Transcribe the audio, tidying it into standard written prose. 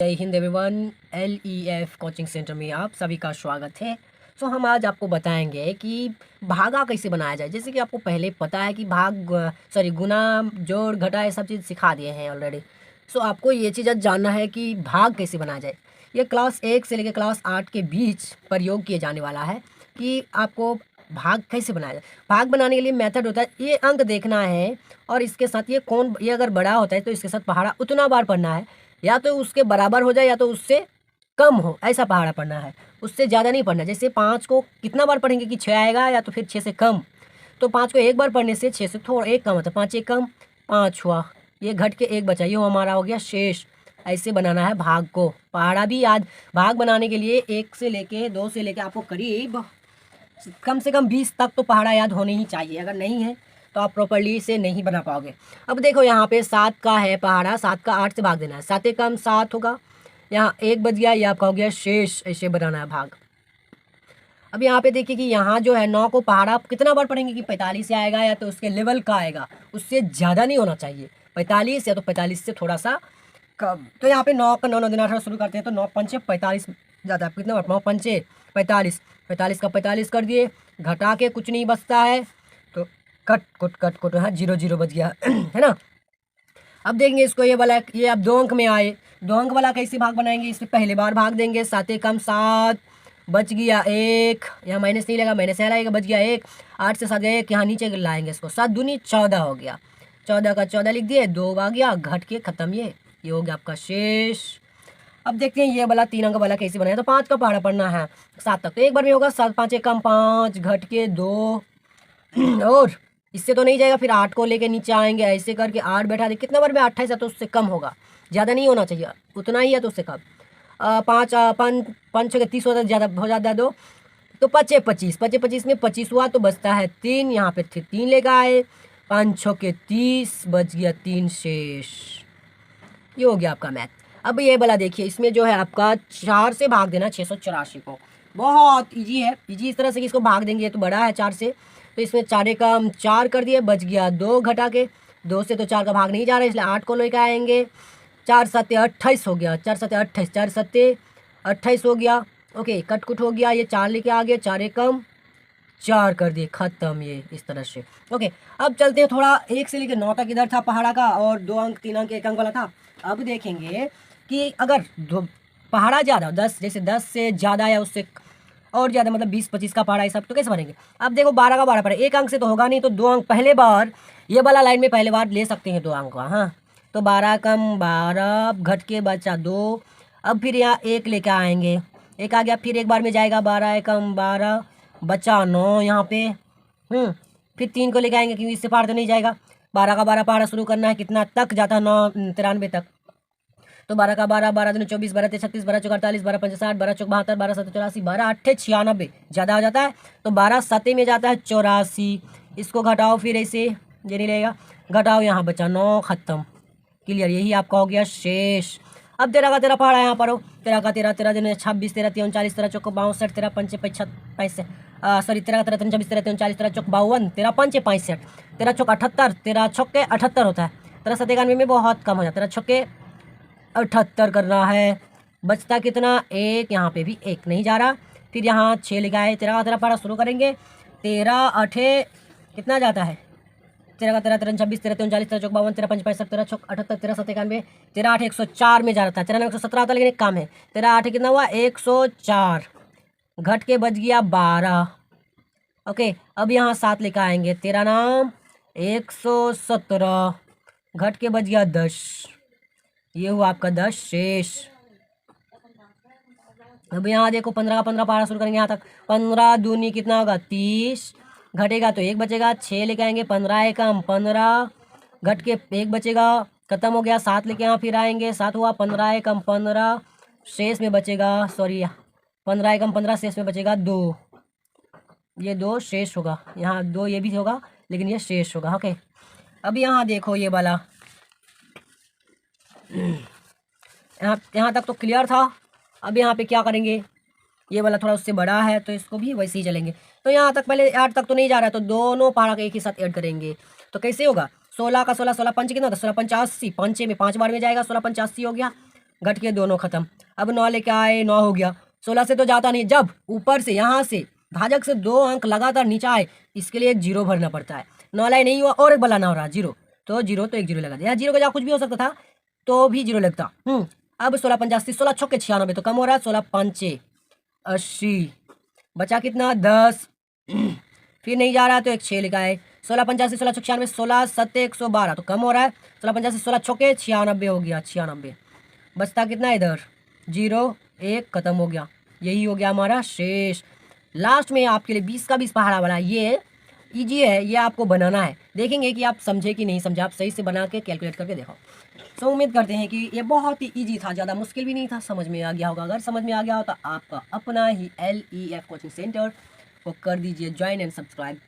जय Hind everyone. LEF coaching centre में आप सभी का स्वागत है। हम आज आपको बताएंगे कि भागा कैसे बनाया जाए। जैसे कि आपको पहले पता है कि गुना जोड़ घटा ये सब चीज़ सिखा दिए हैं ऑलरेडी। आपको ये चीज़ आज जानना है कि भाग कैसे बनाया जाए। ये क्लास 1 से लेकर क्लास 8 के बीच प्रयोग किए जाने वाला है कि आपको भाग कैसे बनाया जाए। भाग बनाने के लिए मेथड होता है, ये अंक देखना है और इसके साथ ये अगर बड़ा होता है तो इसके साथ पहाड़ा उतना बार पढ़ना है, या तो उसके बराबर हो जाए या तो उससे कम हो, ऐसा पहाड़ा पढ़ना है। उससे ज़्यादा नहीं पढ़ना। जैसे 5 को कितना बार पढ़ेंगे कि 6 आएगा, या तो फिर 6 से कम। तो 5 को एक बार पढ़ने से 6 से थोड़ा एक कम होता है। 5 एक कम 5 हुआ, ये घट के एक बचा, ये हमारा हो गया शेष। ऐसे बनाना है भाग को। पहाड़ा भी याद, भाग बनाने के लिए 1 से लेके 2 से लेके आपको करीब कम से कम 20 तक तो पहाड़ा याद होने ही चाहिए। अगर नहीं है तो आप प्रॉपर्ली इसे नहीं बना पाओगे। अब देखो यहाँ पे 7 का है पहाड़ा, 7 का 8 से भाग देना है। 7 एक कम 7 होगा, यहाँ 1 बच गया, ये आपका हो गया शेष। ऐसे बनाना है भाग। अब यहाँ पे देखिए कि यहाँ जो है 9 को पहाड़ा आप कितना बार पढ़ेंगे कि 45 से आएगा, या तो उसके लेवल का आएगा, उससे ज़्यादा नहीं होना चाहिए। 45 या तो 45 से थोड़ा सा कम। तो यहाँ पे 9 का 9 9 दिन 18 शुरू करते हैं, तो 9 पंचे 45 ज़्यादा है। कितना 9 पंचे 45, 45 का 45 कर दिए, घटा के कुछ नहीं बचता है तो कट कुट कट कुट, हाँ 0 0 बच गया है ना। अब देखेंगे इसको, ये वाला, ये अब 2 अंक में आए, 2 अंक वाला कैसे भाग बनाएंगे। इसमें पहले बार भाग देंगे। 7 एक कम 7, बच गया 1, यहाँ माइनस नहीं लगा, माइनस यहाँ लगेगा, बच गया 1। 8 से 7 1, यहाँ नीचे लाएंगे इसको, 7 दूनी 14 हो गया। 14 का 14 लिख दिए, 2 आ गया, घट के खत्म। ये हो गया आपका शेष। अब देखते हैं ये वाला 3 अंक वाला कैसे बनाया। तो 5 का पहाड़ा पढ़ना है 7 तक, तो एक बार में होगा। 7 5 एक कम 5, घट के 2 और इससे तो नहीं जाएगा, फिर 8 को लेके नीचे आएंगे, ऐसे करके 8 बैठा दे। कितना बार में 28 है तो उससे कम होगा, ज़्यादा नहीं होना चाहिए, उतना ही है तो उससे कम। 5 5 6 30 होता है, ज़्यादा हो जाता है 2, तो 5 25, 5 25 में 25 हुआ तो बचता है 3, यहाँ पे 3 लेकर आए। 5 6 के 30, बच गया 3 शेष। ये हो गया आपका मैथ। अब ये वाला देखिए, इसमें जो है आपका 4 से भाग देना 684 को। बहुत इजी है, इजी इस तरह से कि इसको भाग देंगे, ये तो बड़ा है 4 से, तो इसमें 4 का 4 कर दिए, बच गया 2, घटा के 2 से तो 4 का भाग नहीं जा रहा है, इसलिए 8 को लेकर आएंगे। 4 7 28 हो गया, 4 7 28, 4 7 28 हो गया। ओके, कट कुट हो गया, ये 4 लेके आ गए, 4 एक कम 4 कर दिए, खत्म। ये इस तरह से। ओके, अब चलते हैं थोड़ा 1 से लेकर 9 तक इधर था पहाड़ा का, और 2 अंक 3 अंक 1 अंक वाला था। अब देखेंगे कि अगर पहाड़ा ज़्यादा 10, जैसे 10 से ज़्यादा या उससे और ज़्यादा, मतलब 20 25 का पहाड़ा, ये सब तो कैसे बनेंगे। अब देखो 12 का 12 पढ़े, 1 अंक से तो होगा नहीं, तो 2 अंक पहले बार ये वाला लाइन में पहले बार ले सकते हैं 2 अंक का। हाँ, तो 12 कम 12, घट के बचा 2। अब फिर यहाँ 1 लेके आएंगे, 1 आ गया, फिर एक बार में जाएगा 12 एकम 12, बचा 9 यहाँ पे। फिर 3 को लेके आएंगे क्योंकि इससे पार तो नहीं जाएगा। 12 का 12 पहाड़ा शुरू करना है, कितना तक जाता है 9 93 तक। तो 12 का 12, 12 दूनी 24, 12 तेईस 36, 12 चौक 48, 12 पंच 60, 12 चौक 72, 12 7 84, 12 8 96, ज़्यादा हो जाता है तो 12 7 में जाता है 84। इसको घटाओ, फिर ऐसे ये नहीं रहेगा, घटाओ, यहाँ बचा 9, खत्म, क्लियर। यही आपका हो गया शेष। अब 13 का 13 पहाड़ा यहाँ पर हो, 13 का 13, 13 दिन 26, 13 39, 13 चौक 62, 13 पंच 65, सॉरी 13 का 13 26, 13 39, 13 चौक 52, 13 पंच 65, 13 चौक 78, 13 छक्के 78 होता है। 13 7 91 में बहुत कम हो जाता है, 13 छक्के 78 करना है। बचता कितना 1, यहाँ पे भी 1 नहीं जा रहा, फिर यहाँ 6 लिखा है। 13 का 13 पढ़ा शुरू करेंगे, 13 8 कितना जाता है, 13 का 13 13 26, 13 39, 13 चौक 52, 13 पंच 65, 13 चौक 78, 13 7 91, 13 8 104 में जा रहा था। 13 117 होता, लेकिन एक काम है, 13 8 कितना हुआ 104, घट के बच गया 12। ओके, अब यहाँ 7 लिखा आएंगे, 13 नाम 117, घट के बच गया 10। ये हुआ आपका 10 शेष। अब यहाँ देखो 15 का 15 पहाड़ा शुरू करेंगे यहाँ तक, 15 दूनी कितना होगा 30, घटेगा तो 1 बचेगा, 6 लेके आएंगे, 15 एकम 15, घट के 1 बचेगा, खत्म हो गया। 7 लेके यहाँ फिर आएंगे, 7 हुआ, 15 एकम 15, शेष में बचेगा, सॉरी 15 एकम 15, शेष में बचेगा 2, ये 2 शेष होगा, यहाँ 2 ये भी होगा, लेकिन ये शेष होगा। ओके, अब यहाँ देखो ये वाला, यहाँ तक तो क्लियर था। अब यहाँ पे क्या करेंगे, ये वाला थोड़ा उससे बड़ा है तो इसको भी वैसे ही चलेंगे। तो यहाँ तक पहले 8 तक तो नहीं जा रहा है, तो दोनों पहाड़ा के एक ही साथ ऐड करेंगे। तो कैसे होगा, 16 का 16, 16 पंच कितना होता है, 16 85, पंचे में 5 बार में जाएगा, 16 85 हो गया। घट के दोनों खत्म। अब 9 लेके आए, 9 हो गया। 16 से तो जाता नहीं, जब ऊपर से यहाँ से भाजक से 2 अंक लगातार नीचे आए, इसके लिए एक जीरो भरना पड़ता है। 9 लाई नहीं हुआ और एक बनाना हो रहा जीरो, तो जीरो तो एक जीरो लगा दिया। जीरो का जगह कुछ भी हो सकता था तो भी जीरो लगता। अब 16 85, 16 छक्के 96, तो कम हो रहा है। 16 पंचे 80, बचा कितना 10। फिर नहीं जा रहा तो एक 6 लिखा है। 16 85, 16 96, 16 सत्ते 112, तो कम हो रहा है। 16 85, 16 छक्के 96 हो गया, 96। बचता कितना इधर, जीरो, एक, खत्म हो गया। यही हो गया हमारा शेष। लास्ट में आपके लिए 20 का 20 पहाड़ा वाला, ये इजी है, ये आपको बनाना है। देखेंगे कि आप समझे कि नहीं समझे, आप सही से बना के कैलकुलेट करके देखो। सो उम्मीद करते हैं कि ये बहुत ही इजी था, ज़्यादा मुश्किल भी नहीं था, समझ में आ गया होगा। अगर समझ में आ गया हो तो आपका अपना ही LEF कोचिंग सेंटर को कर दीजिए ज्वाइन एंड सब्सक्राइब।